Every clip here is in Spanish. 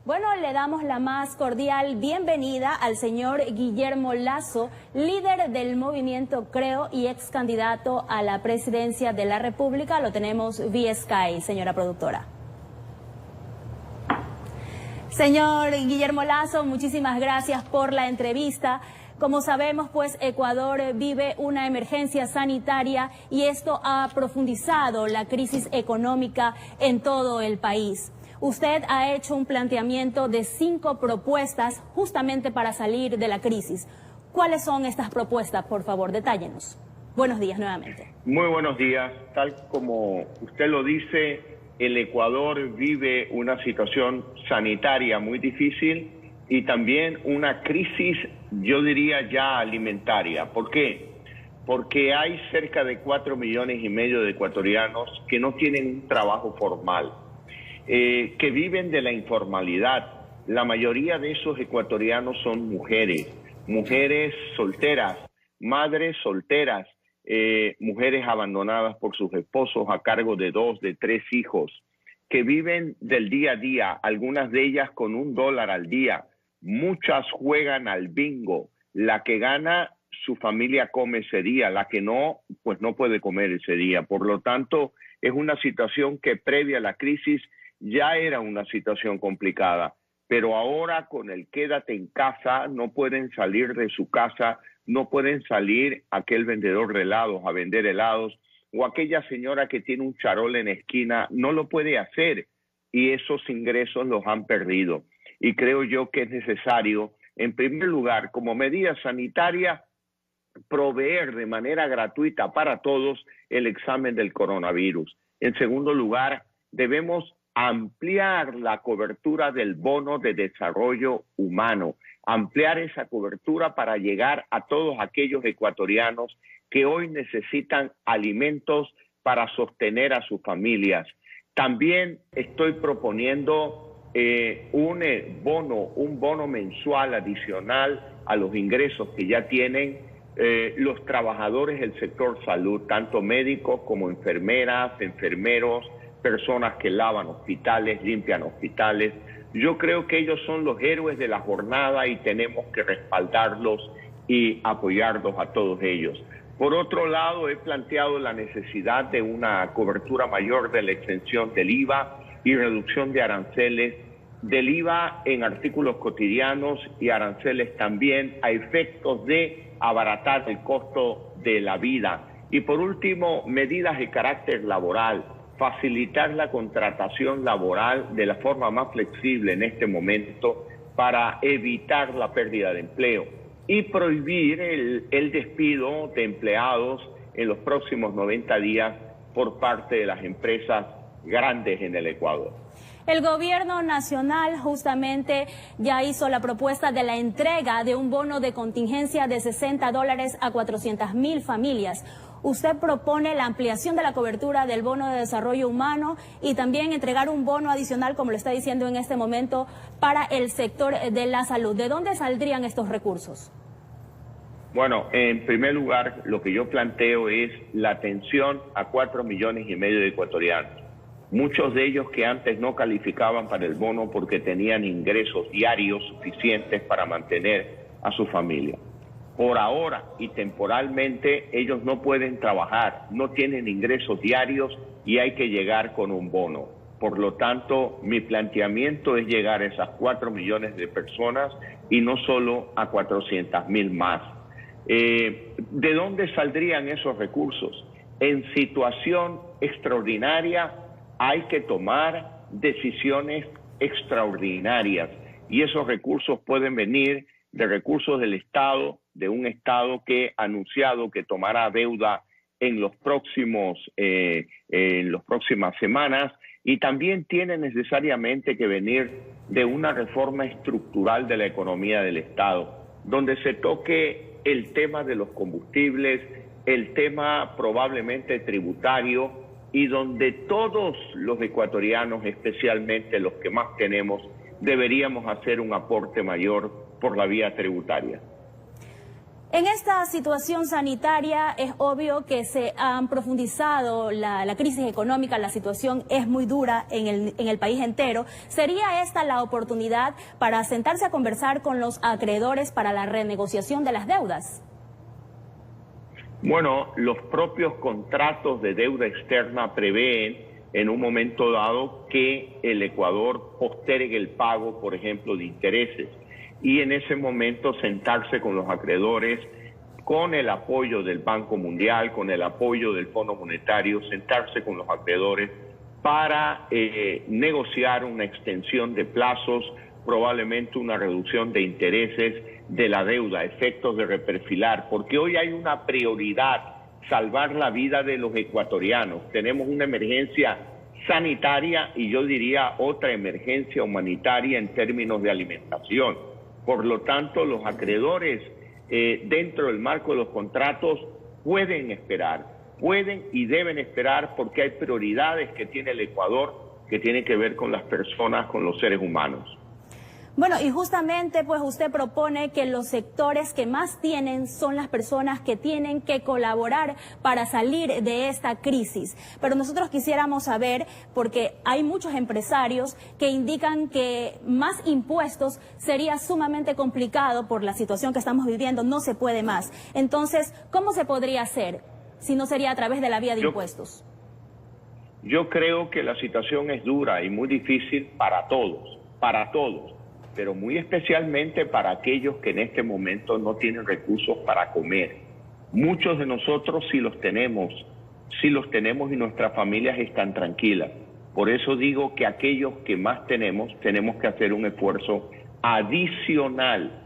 Bueno, le damos la más cordial bienvenida al señor Guillermo Lasso, líder del movimiento Creo y ex candidato a la presidencia de la República. Lo tenemos vía Sky, señora productora. Señor Guillermo Lasso, muchísimas gracias por la entrevista. Como sabemos, pues Ecuador vive una emergencia sanitaria y esto ha profundizado la crisis económica en todo el país. Usted ha hecho un planteamiento de 5 propuestas justamente para salir de la crisis. ¿Cuáles son estas propuestas? Por favor, detállenos. Buenos días nuevamente. Muy buenos días. Tal como usted lo dice, el Ecuador vive una situación sanitaria muy difícil y también una crisis, yo diría ya alimentaria. ¿Por qué? Porque hay cerca de 4,5 millones de ecuatorianos que no tienen un trabajo formal, que viven de la informalidad. La mayoría de esos ecuatorianos son mujeres solteras, madres solteras, mujeres abandonadas por sus esposos a cargo de 2, de 3 hijos, que viven del día a día, algunas de ellas con $1 al día. Muchas juegan al bingo. La que gana, su familia come ese día. La que no, pues no puede comer ese día. Por lo tanto, es una situación que previa a la crisis ya era una situación complicada. Pero ahora con el quédate en casa, no pueden salir de su casa, no pueden salir aquel vendedor de helados a vender helados, o aquella señora que tiene un charol en la esquina, no lo puede hacer y esos ingresos los han perdido. Y creo yo que es necesario, en primer lugar, como medida sanitaria, proveer de manera gratuita para todos el examen del coronavirus. En segundo lugar, debemos ampliar la cobertura del bono de desarrollo humano, ampliar esa cobertura para llegar a todos aquellos ecuatorianos que hoy necesitan alimentos para sostener a sus familias. También estoy proponiendo un bono mensual adicional a los ingresos que ya tienen los trabajadores del sector salud, tanto médicos como enfermeras, enfermeros, personas que lavan hospitales, limpian hospitales. Yo creo que ellos son los héroes de la jornada y tenemos que respaldarlos y apoyarlos a todos ellos. Por otro lado, he planteado la necesidad de una cobertura mayor de la exención del IVA y reducción de aranceles del IVA en artículos cotidianos y aranceles también a efectos de abaratar el costo de la vida. Y por último, medidas de carácter laboral, facilitar la contratación laboral de la forma más flexible en este momento para evitar la pérdida de empleo y prohibir el despido de empleados en los próximos 90 días por parte de las empresas grandes en el Ecuador. El gobierno nacional justamente ya hizo la propuesta de la entrega de un bono de contingencia de $60 a 400,000 familias. Usted propone la ampliación de la cobertura del bono de desarrollo humano y también entregar un bono adicional, como lo está diciendo en este momento, para el sector de la salud. ¿De dónde saldrían estos recursos? Bueno, en primer lugar, lo que yo planteo es la atención a 4,5 millones de ecuatorianos. Muchos de ellos que antes no calificaban para el bono porque tenían ingresos diarios suficientes para mantener a su familia. Por ahora y temporalmente ellos no pueden trabajar, no tienen ingresos diarios y hay que llegar con un bono. Por lo tanto, mi planteamiento es llegar a esas 4 millones de personas y no solo a 400,000 más. ¿De dónde saldrían esos recursos? En situación extraordinaria hay que tomar decisiones extraordinarias y esos recursos pueden venir de recursos del Estado, de un Estado que ha anunciado que tomará deuda en las próximas semanas y también tiene necesariamente que venir de una reforma estructural de la economía del Estado, donde se toque el tema de los combustibles, el tema probablemente tributario y donde todos los ecuatorianos, especialmente los que más tenemos, deberíamos hacer un aporte mayor por la vía tributaria. En esta situación sanitaria es obvio que se han profundizado la crisis económica, la situación es muy dura en el país entero. ¿Sería esta la oportunidad para sentarse a conversar con los acreedores para la renegociación de las deudas? Bueno, los propios contratos de deuda externa prevén en un momento dado que el Ecuador postergue el pago, por ejemplo, de intereses. Y en ese momento sentarse con los acreedores, con el apoyo del Banco Mundial, con el apoyo del Fondo Monetario, sentarse con los acreedores para negociar una extensión de plazos, probablemente una reducción de intereses de la deuda, efectos de reperfilar, porque hoy hay una prioridad, salvar la vida de los ecuatorianos. Tenemos una emergencia sanitaria y yo diría otra emergencia humanitaria en términos de alimentación. Por lo tanto, los acreedores dentro del marco de los contratos pueden esperar, pueden y deben esperar porque hay prioridades que tiene el Ecuador que tienen que ver con las personas, con los seres humanos. Bueno, y justamente pues usted propone que los sectores que más tienen son las personas que tienen que colaborar para salir de esta crisis. Pero nosotros quisiéramos saber, porque hay muchos empresarios que indican que más impuestos sería sumamente complicado por la situación que estamos viviendo, no se puede más. Entonces, ¿cómo se podría hacer si no sería a través de la vía de impuestos? Yo creo que la situación es dura y muy difícil para todos, pero muy especialmente para aquellos que en este momento no tienen recursos para comer. Muchos de nosotros sí los tenemos y nuestras familias están tranquilas. Por eso digo que aquellos que más tenemos que hacer un esfuerzo adicional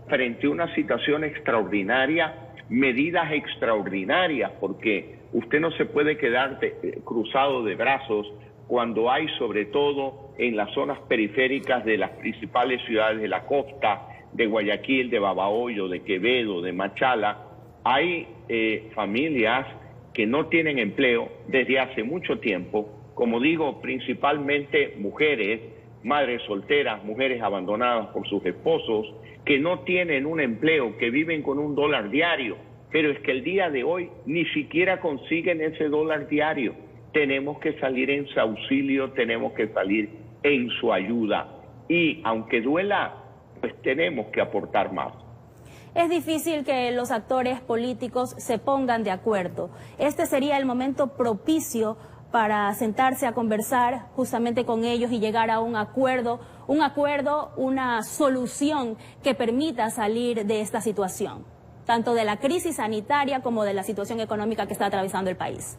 frente a una situación extraordinaria, medidas extraordinarias, porque usted no se puede quedar cruzado de brazos cuando hay, sobre todo en las zonas periféricas de las principales ciudades de la costa, de Guayaquil, de Babahoyo, de Quevedo, de Machala, hay familias que no tienen empleo desde hace mucho tiempo, como digo, principalmente mujeres, madres solteras, mujeres abandonadas por sus esposos, que no tienen un empleo, que viven con $1 diario, pero es que el día de hoy ni siquiera consiguen ese $1 diario. Tenemos que salir en su auxilio, tenemos que salir en su ayuda. Y aunque duela, pues tenemos que aportar más. Es difícil que los actores políticos se pongan de acuerdo. Este sería el momento propicio para sentarse a conversar justamente con ellos y llegar a un acuerdo, una solución que permita salir de esta situación, tanto de la crisis sanitaria como de la situación económica que está atravesando el país.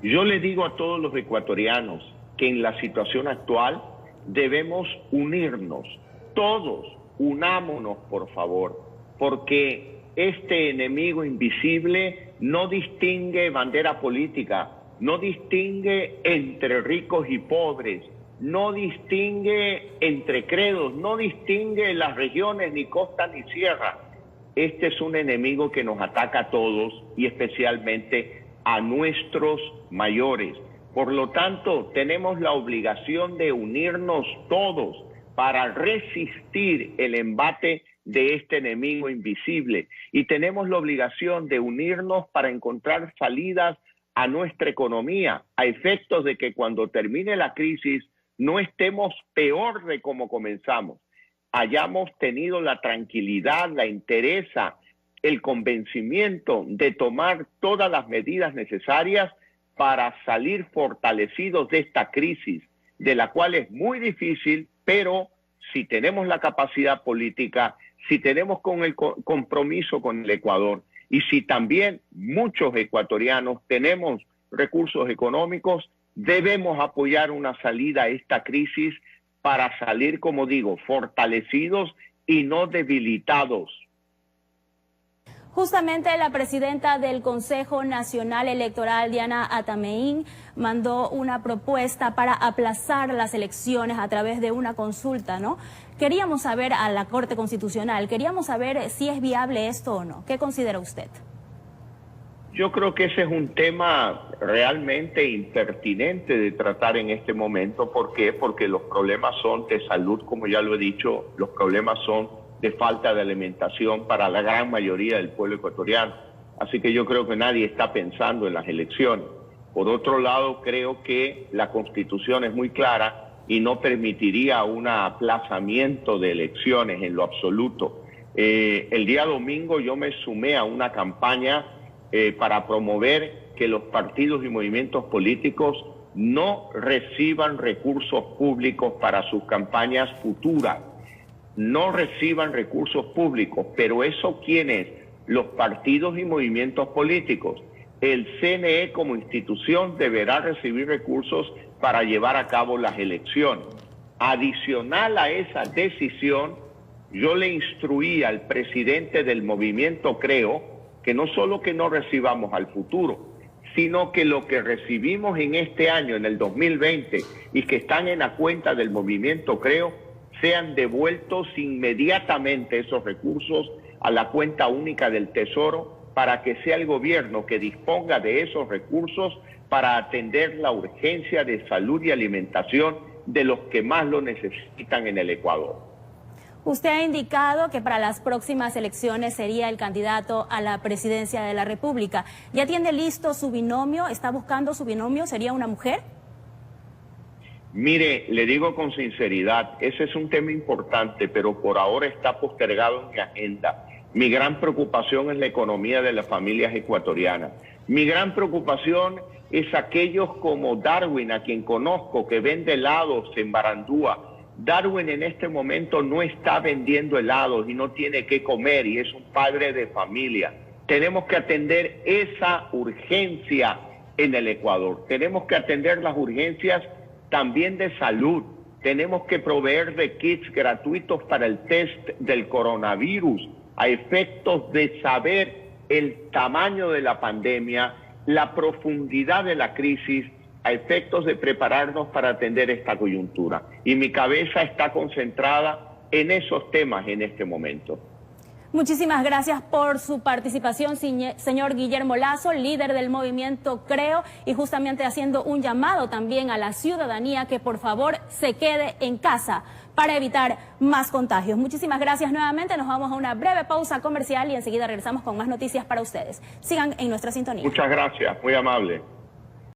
Yo le digo a todos los ecuatorianos que en la situación actual debemos unirnos, todos, unámonos por favor, porque este enemigo invisible no distingue bandera política, no distingue entre ricos y pobres, no distingue entre credos, no distingue las regiones ni costa ni sierra. Este es un enemigo que nos ataca a todos y especialmente a nuestros mayores. Por lo tanto, tenemos la obligación de unirnos todos para resistir el embate de este enemigo invisible. Y tenemos la obligación de unirnos para encontrar salidas a nuestra economía, a efectos de que cuando termine la crisis no estemos peor de como comenzamos. Hayamos tenido la tranquilidad, la entereza, el convencimiento de tomar todas las medidas necesarias para salir fortalecidos de esta crisis, de la cual es muy difícil, pero si tenemos la capacidad política, si tenemos el compromiso con el Ecuador y si también muchos ecuatorianos tenemos recursos económicos, debemos apoyar una salida a esta crisis para salir, como digo, fortalecidos y no debilitados. Justamente la presidenta del Consejo Nacional Electoral, Diana Atameín, mandó una propuesta para aplazar las elecciones a través de una consulta, ¿no? Queríamos saber a la Corte Constitucional, queríamos saber si es viable esto o no. ¿Qué considera usted? Yo creo que ese es un tema realmente impertinente de tratar en este momento. ¿Por qué? Porque los problemas son de salud, como ya lo he dicho, los problemas son de falta de alimentación para la gran mayoría del pueblo ecuatoriano. Así que yo creo que nadie está pensando en las elecciones. Por otro lado, creo que la Constitución es muy clara y no permitiría un aplazamiento de elecciones en lo absoluto. El día domingo yo me sumé a una campaña para promover que los partidos y movimientos políticos no reciban recursos públicos para sus campañas futuras. No reciban recursos públicos, pero eso ¿quiénes? Los partidos y movimientos políticos. El CNE como institución deberá recibir recursos para llevar a cabo las elecciones. Adicional a esa decisión, yo le instruí al presidente del movimiento Creo que no solo que no recibamos al futuro, sino que lo que recibimos en este año, en el 2020, y que están en la cuenta del movimiento Creo, sean devueltos inmediatamente esos recursos a la cuenta única del Tesoro, para que sea el gobierno que disponga de esos recursos para atender la urgencia de salud y alimentación de los que más lo necesitan en el Ecuador. Usted ha indicado que para las próximas elecciones sería el candidato a la presidencia de la República. ¿Ya tiene listo su binomio? ¿Está buscando su binomio? ¿Sería una mujer? Mire, le digo con sinceridad, ese es un tema importante, pero por ahora está postergado en mi agenda. Mi gran preocupación es la economía de las familias ecuatorianas. Mi gran preocupación es aquellos como Darwin, a quien conozco, que vende helados en Barandúa. Darwin en este momento no está vendiendo helados y no tiene qué comer y es un padre de familia. Tenemos que atender esa urgencia en el Ecuador. Tenemos que atender las urgencias también de salud. Tenemos que proveer de kits gratuitos para el test del coronavirus a efectos de saber el tamaño de la pandemia, la profundidad de la crisis, a efectos de prepararnos para atender esta coyuntura. Y mi cabeza está concentrada en esos temas en este momento. Muchísimas gracias por su participación, señor Guillermo Lasso, líder del movimiento Creo, y justamente haciendo un llamado también a la ciudadanía que por favor se quede en casa para evitar más contagios. Muchísimas gracias nuevamente, nos vamos a una breve pausa comercial y enseguida regresamos con más noticias para ustedes. Sigan en nuestra sintonía. Muchas gracias, muy amable.